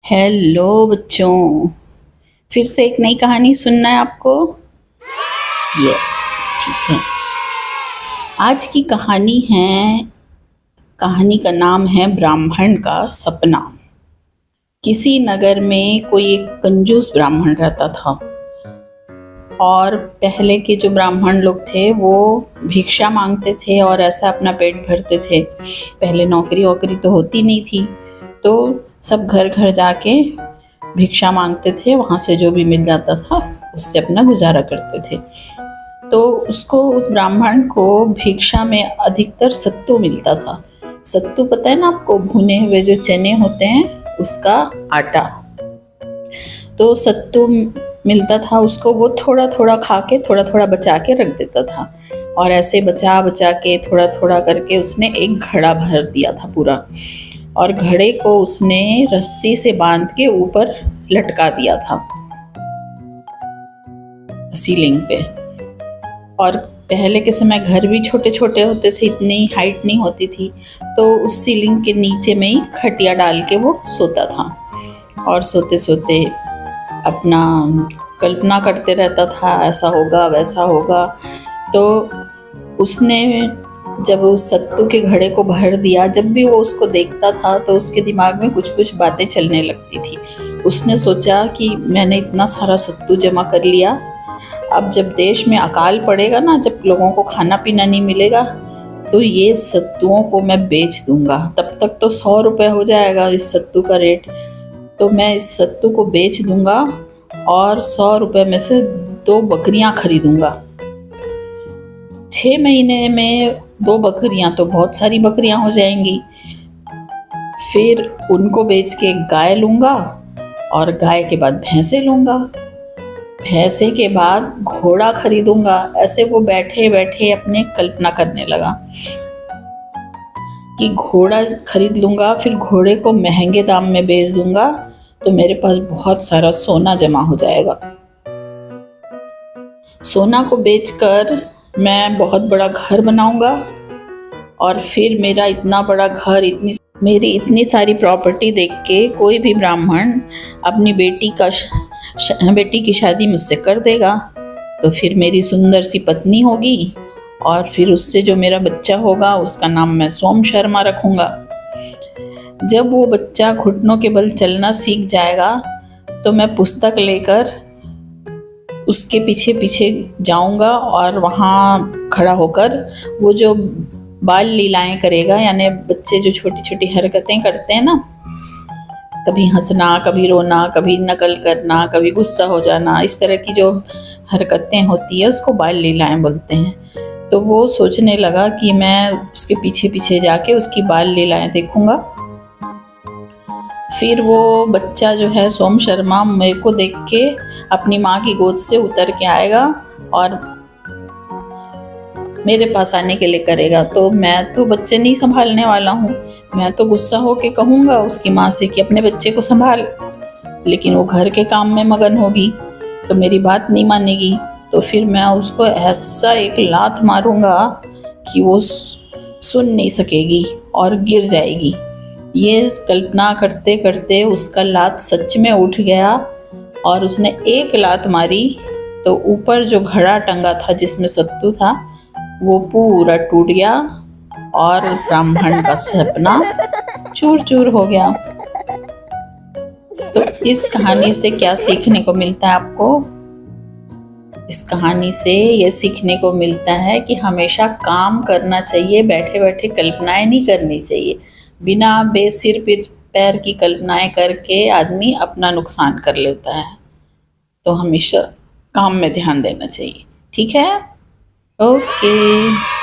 Hello बच्चों, फिर से एक नई कहानी सुनना है आपको। यस, ठीक है। आज की कहानी का नाम है ब्राह्मण का सपना। किसी नगर में कोई एक कंजूस ब्राह्मण रहता था और पहले के जो ब्राह्मण लोग थे वो भिक्षा मांगते थे और ऐसा अपना पेट भरते थे। पहले नौकरी वोकरी तो होती नहीं थी, तो सब घर घर जाके भिक्षा मांगते थे, वहाँ से जो भी मिल जाता था उससे अपना गुजारा करते थे। तो उस ब्राह्मण को भिक्षा में अधिकतर सत्तू मिलता था। सत्तू पता है ना आपको, भुने हुए जो चने होते हैं उसका आटा। तो सत्तू मिलता था उसको, वो थोड़ा थोड़ा खा के थोड़ा थोड़ा बचा के रख देता था और ऐसे बचा बचा के थोड़ा थोड़ा करके उसने एक घड़ा भर दिया था पूरा, और घड़े को उसने रस्सी से बांध के ऊपर लटका दिया था सीलिंग पे। और पहले के समय घर भी छोटे छोटे होते थे, इतनी हाइट नहीं होती थी, तो उस सीलिंग के नीचे में ही खटिया डाल के वो सोता था और सोते सोते अपना कल्पना करते रहता था, ऐसा होगा वैसा होगा। तो उसने जब उस सत्तू के घड़े को भर दिया, जब भी वो उसको देखता था तो उसके दिमाग में कुछ कुछ बातें चलने लगती थी। उसने सोचा कि मैंने इतना सारा सत्तू जमा कर लिया, अब जब देश में अकाल पड़ेगा ना, जब लोगों को खाना पीना नहीं मिलेगा, तो ये सत्तुओं को मैं बेच दूंगा। तब तक तो 100 रुपये हो जाएगा इस सत्तू का रेट, तो मैं इस सत्तू को बेच दूंगा और 100 रुपये में से 2 बकरियां खरीदूंगा। 6 महीने में 2 बकरियां तो बहुत सारी बकरियां हो जाएंगी। फिर उनको बेच के गाय लूंगा और गाय के बाद भैंसे लूंगा, भैंसे के बाद घोड़ा खरीदूंगा। ऐसे वो बैठे बैठे अपने कल्पना करने लगा कि घोड़ा खरीद लूंगा, फिर घोड़े को महंगे दाम में बेच दूंगा तो मेरे पास बहुत सारा सोना जमा हो जाएगा। सोना को बेचकर मैं बहुत बड़ा घर बनाऊंगा और फिर मेरा इतना बड़ा घर, मेरी इतनी सारी प्रॉपर्टी देख के कोई भी ब्राह्मण अपनी बेटी की शादी मुझसे कर देगा। तो फिर मेरी सुंदर सी पत्नी होगी और फिर उससे जो मेरा बच्चा होगा उसका नाम मैं सोम शर्मा रखूंगा। जब वो बच्चा घुटनों के बल चलना सीख जाएगा तो मैं पुस्तक लेकर उसके पीछे पीछे जाऊंगा और वहाँ खड़ा होकर वो जो बाल लीलाएं करेगा, यानी बच्चे जो छोटी छोटी हरकतें करते हैं ना, कभी हंसना, कभी रोना, कभी नकल करना, कभी गुस्सा हो जाना, इस तरह की जो हरकतें होती है उसको बाल लीलाएं बोलते हैं। तो वो सोचने लगा कि मैं उसके पीछे पीछे जाके उसकी बाल लीलाएं देखूंगा। फिर वो बच्चा जो है सोम शर्मा मेरे को देख के अपनी माँ की गोद से उतर के आएगा और मेरे पास आने के लिए करेगा। तो मैं तो बच्चे नहीं संभालने वाला हूँ, मैं तो गुस्सा होके कहूँगा उसकी माँ से कि अपने बच्चे को संभाल, लेकिन वो घर के काम में मगन होगी तो मेरी बात नहीं मानेगी। तो फिर मैं उसको ऐसा एक लात मारूंगा कि वो सुन नहीं सकेगी और गिर जाएगी। ये कल्पना करते करते उसका लात सच में उठ गया और उसने एक लात मारी तो ऊपर जो घड़ा टंगा था जिसमें सत्तू था वो पूरा टूट गया और ब्राह्मण का सपना चूर चूर हो गया। तो इस कहानी से क्या सीखने को मिलता है आपको? इस कहानी से ये सीखने को मिलता है कि हमेशा काम करना चाहिए, बैठे बैठे कल्पनाएं नहीं करनी चाहिए। बिना बेसिर पैर की कल्पनाएं करके आदमी अपना नुकसान कर लेता है। तो हमेशा काम में ध्यान देना चाहिए। ठीक है, ओके।